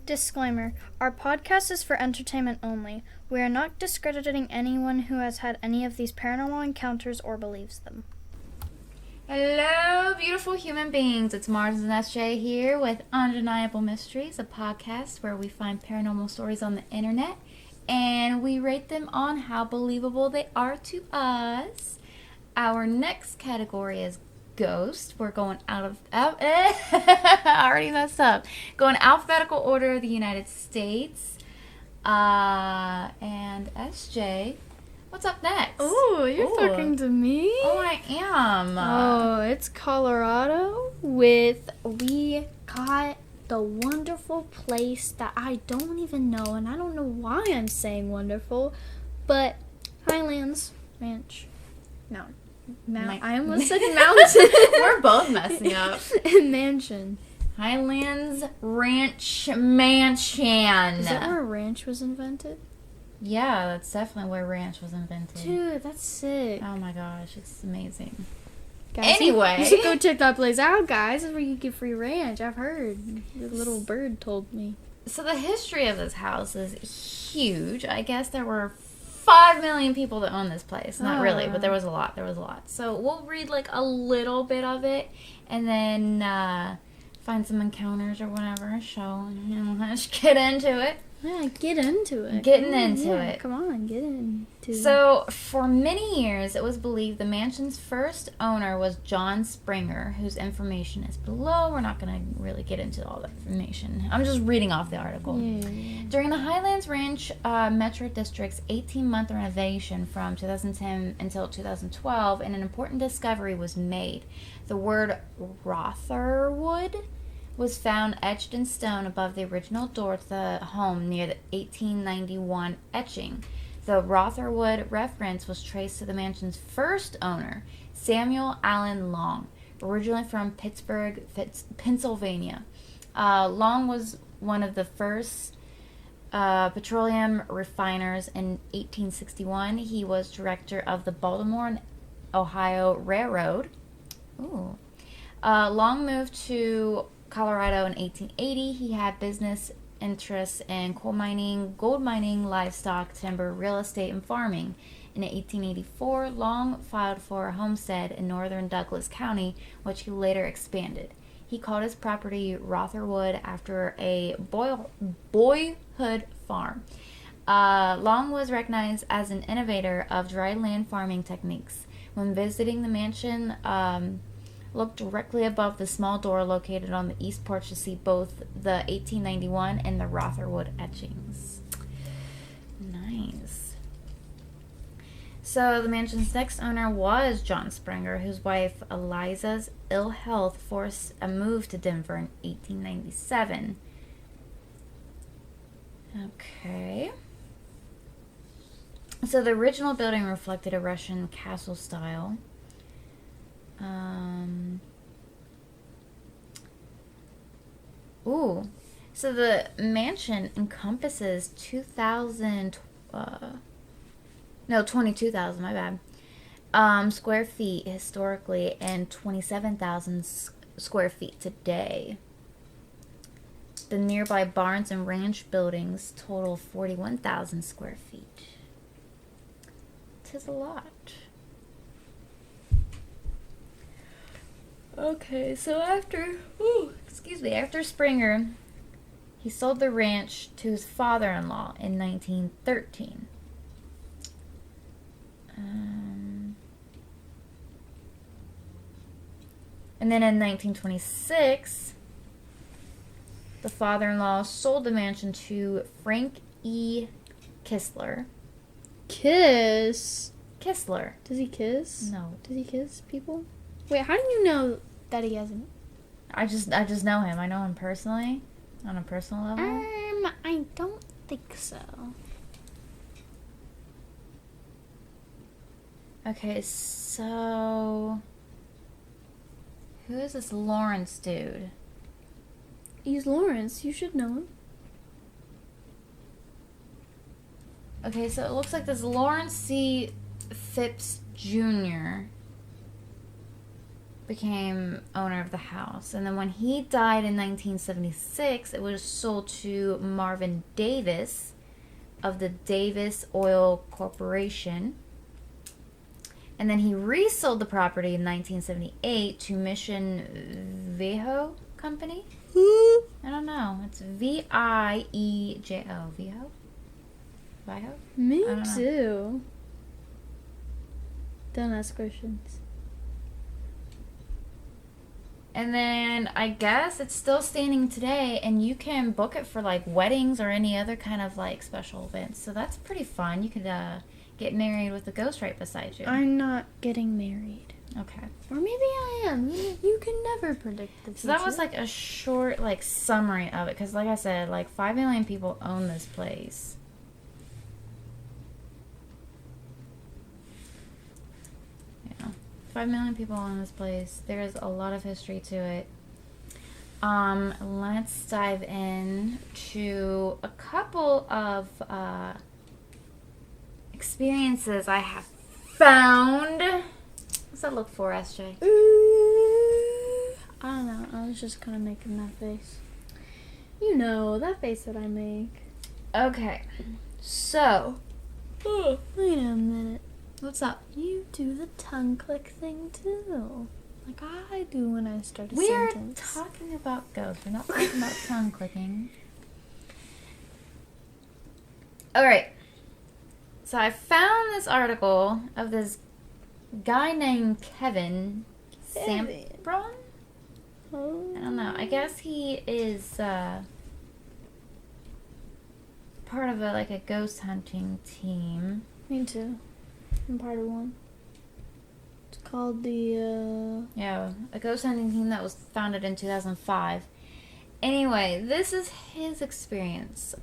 Disclaimer: our podcast is for entertainment only. We are not discrediting anyone who has had any of these paranormal encounters or believes them. Hello, beautiful human beings. It's Mars and SJ here with Undeniable Mysteries, a podcast where we find paranormal stories on the internet and we rate them on how believable they are to us. Our next category is ghost. We're going I already messed up. Going alphabetical order of the United States. And SJ, what's up next? Oh, you're talking to me? Oh, I am. Oh, it's Colorado we got the wonderful place that I don't even know, and I don't know why I'm saying wonderful, but Highlands Ranch. No. I almost said mountain. We're both messing up. Mansion. Highlands Ranch Mansion. Is that where ranch was invented? Yeah, that's definitely where ranch was invented. Dude, that's sick. Oh my gosh, it's amazing. Guys, Anyway. you should go check that place out, guys. That's where you get free ranch. I've heard. The little bird told me. So the history of this house is huge. I guess there were 5 million people that own this place. Not really, but there was a lot. So we'll read like a little bit of it and then find some encounters or whatever. Let's get into it. Yeah, get into it. Getting into it. Come on, get into it. So, for many years, it was believed the mansion's first owner was John Springer, whose information is below. We're not going to really get into all that information. I'm just reading off the article. Yeah. During the Highlands Ranch Metro District's 18-month renovation from 2010 until 2012, an important discovery was made. The word Rotherwood was found etched in stone above the original door to the home near the 1891 etching. The Rotherwood reference was traced to the mansion's first owner, Samuel Allen Long, originally from Pittsburgh, Pennsylvania. Long was one of the first petroleum refiners in 1861. He was director of the Baltimore and Ohio Railroad. Ooh. Long moved to Colorado in 1880. He had business interests in coal mining, gold mining, livestock, timber, real estate, and farming. In 1884, Long filed for a homestead in northern Douglas County, which he later expanded. He called his property Rotherwood after a boyhood farm. Long was recognized as an innovator of dry land farming techniques. When visiting the mansion, look directly above the small door located on the east porch to see both the 1891 and the Rotherwood etchings. Nice. So the mansion's next owner was John Springer, whose wife Eliza's ill health forced a move to Denver in 1897. Okay. So the original building reflected a Russian castle style. So the mansion encompasses 22,000, my bad, square feet historically and 27,000 square feet today. The nearby barns and ranch buildings total 41,000 square feet. 'Tis a lot. Okay, so after Springer, he sold the ranch to his father-in-law in 1913. And then in 1926, the father-in-law sold the mansion to Frank E. Kistler. Kistler. Does he kiss? No. Does he kiss people? Wait, how do you know that he hasn't? I just know him. I know him personally, on a personal level. I don't think so. Okay, so who is this Lawrence dude? He's Lawrence. You should know him. Okay, so it looks like this Lawrence C. Phipps Jr. became owner of the house. And then when he died in 1976, it was sold to Marvin Davis of the Davis Oil Corporation. And then he resold the property in 1978 to Mission Viejo Company. I don't know. It's Viejo. Viejo? Viejo? Me I don't know. too. Don't ask questions. And then I guess it's still standing today, and you can book it for like weddings or any other kind of like special events. So that's pretty fun. You could get married with a ghost right beside you. I'm not getting married. Okay. Or maybe I am. You can never predict the future. So that was like a short like summary of it, because like I said, like 5 million people own this place. Yeah, 5 million people own this place. There's a lot of history to it. Let's dive in to a couple of experiences I have found. What's that look for, SJ? I don't know. I was just kind of making that face. You know, that face that I make. Okay. So. Oh, wait a minute. What's up? You do the tongue click thing too. Like I do when I start a We are sentence. talking about ghosts. We're not talking about tongue clicking. Alright. So I found this article of this guy named Kevin Sampron. Oh. I don't know. I guess he is part of a ghost hunting team. Me too. I'm part of one. It's called the Yeah, a ghost hunting team that was founded in 2005. Anyway, this is his experience.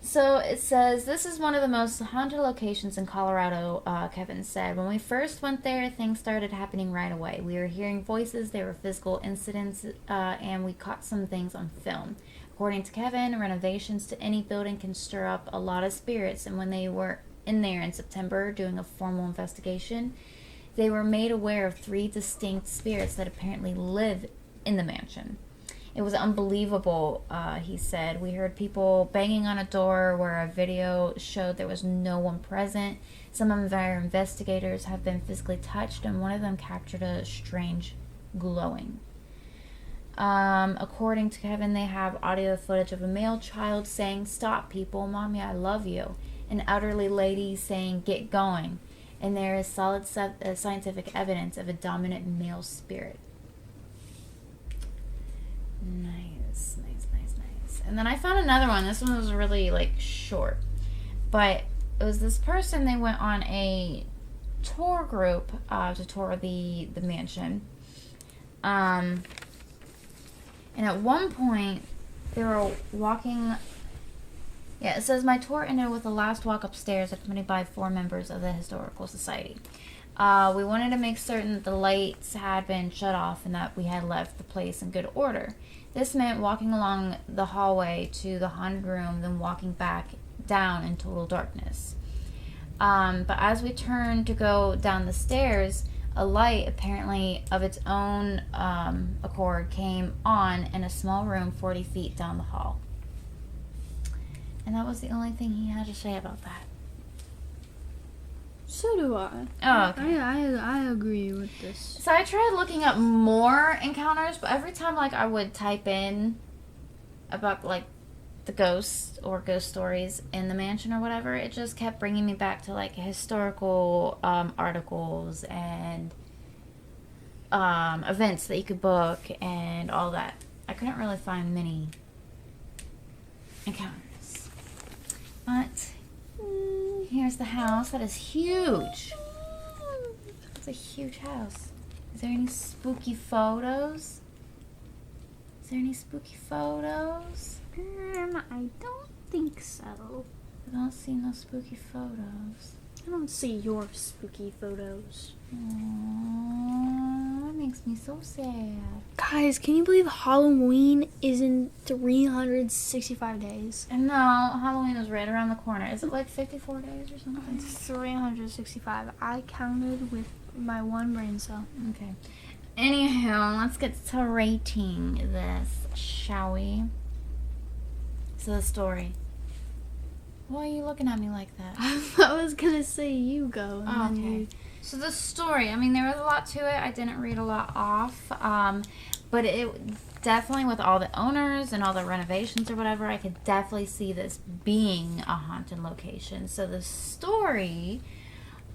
So it says, this is one of the most haunted locations in Colorado, Kevin said. When we first went there, things started happening right away. We were hearing voices, there were physical incidents, and we caught some things on film. According to Kevin, renovations to any building can stir up a lot of spirits, and when they were in there in September doing a formal investigation, they were made aware of 3 distinct spirits that apparently live in the mansion. It was unbelievable, he said. We heard people banging on a door where a video showed there was no one present. Some of our investigators have been physically touched, and one of them captured a strange glowing. According to Kevin, they have audio footage of a male child saying, "Stop, people, Mommy, I love you." An elderly lady saying, "Get going." And there is solid scientific evidence of a dominant male spirit. Nice. And then I found another one. This one was really short, but it was this person. They went on a tour group to tour the mansion. And at one point they were walking. Yeah, it says, my tour ended with a last walk upstairs accompanied by 4 members of the Historical Society. We wanted to make certain that the lights had been shut off and that we had left the place in good order. This meant walking along the hallway to the haunted room, then walking back down in total darkness. But as we turned to go down the stairs, a light, apparently of its own accord, came on in a small room 40 feet down the hall. And that was the only thing he had to say about that. So do I. Oh, okay. I agree with this. So I tried looking up more encounters, but every time I would type in about the ghosts or ghost stories in the mansion or whatever, it just kept bringing me back to historical articles and events that you could book and all that. I couldn't really find many encounters. But here's the house. That is huge. It's a huge house. Is there any spooky photos? I don't think so. I don't see no spooky photos. I don't see your spooky photos. Aww, that makes me so sad. Guys, can you believe Halloween is in 365 days? And now Halloween is right around the corner. Is it 54 days or something? 365. I counted with my one brain cell. Okay. Anywho, let's get to rating this, shall we? So the story. Why are you looking at me like that? I was gonna say you go. And then Okay. So the story, I mean, there was a lot to it. I didn't read a lot off. But it definitely, with all the owners and all the renovations or whatever, I could definitely see this being a haunted location. So the story,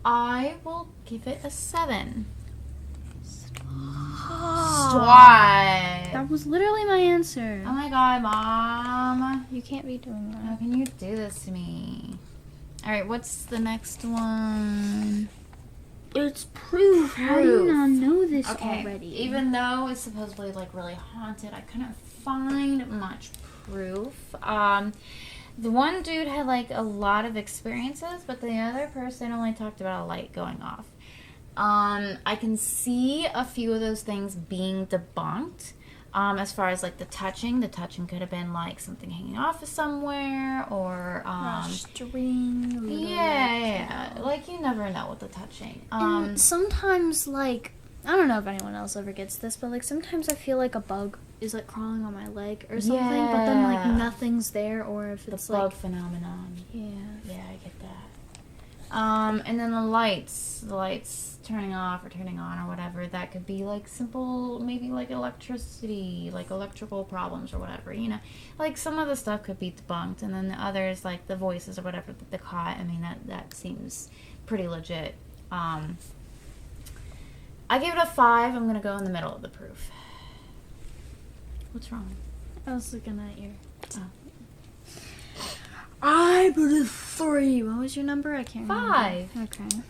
I will give it a 7. Stop. That was literally my answer. Oh my god, Mom. You can't be doing How that. can you do this to me? Alright, what's the next one? It's proof. How do you not know this Okay, already? even though it's supposedly like really haunted, I couldn't find much proof. The one dude had like a lot of experiences, but the other person only talked about a light going off. I can see a few of those things being debunked. As far as like the touching could have been like something hanging off of somewhere, or string. yeah, like you never know with the touching. And sometimes, like, I don't know if anyone else ever gets this, but like sometimes I feel like a bug is like crawling on my leg or something, but then like Yeah. nothing's there, or if The it's bug like phenomenon. yeah. Yeah, I get that. And then the lights turning off or turning on or whatever, that could be like simple, maybe like electricity, like electrical problems or whatever, you know. Like some of the stuff could be debunked, and then the others, like the voices or whatever that they caught, I mean, that seems pretty legit. I gave it a 5. I'm gonna go in the middle of the proof. What's wrong? I was looking at your. Oh. I put a 3. What was your number? I can't remember. 5. Okay.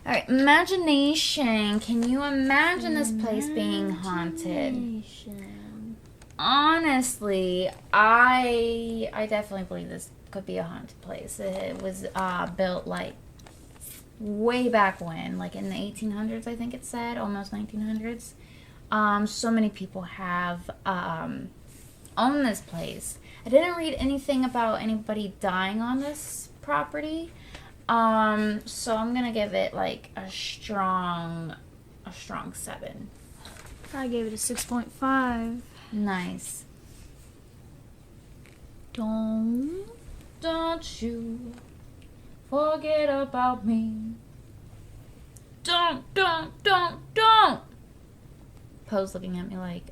All right, imagination. Can you imagine this place being haunted? Imagination. Honestly, I definitely believe this could be a haunted place. It was built like way back when, like in the 1800s, I think it said, almost 1900s. So many people have owned this place. I didn't read anything about anybody dying on this property. So I'm gonna give it like a strong 7. I gave it a 6.5. Nice. Don't. Don't you forget about me. Don't. Poe's looking at me like,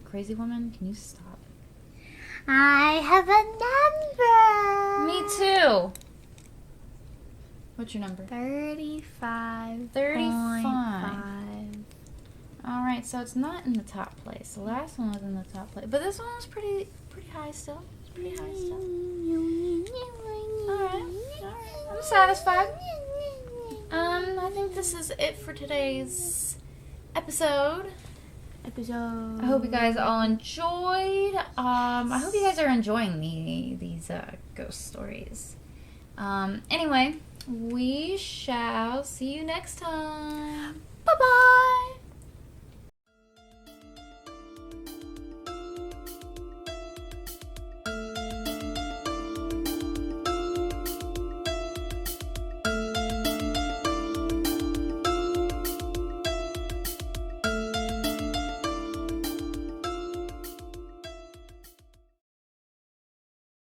crazy woman, can you stop? I have a number. Me too. What's your number? 35. 35. Alright, so it's not in the top place. The last one was in the top place. But this one was pretty high still. It's pretty high still. Alright. I'm satisfied. I think this is it for today's episode. I hope you guys all enjoyed. I hope you guys are enjoying these ghost stories. Anyway, we shall see you next time. Bye-bye.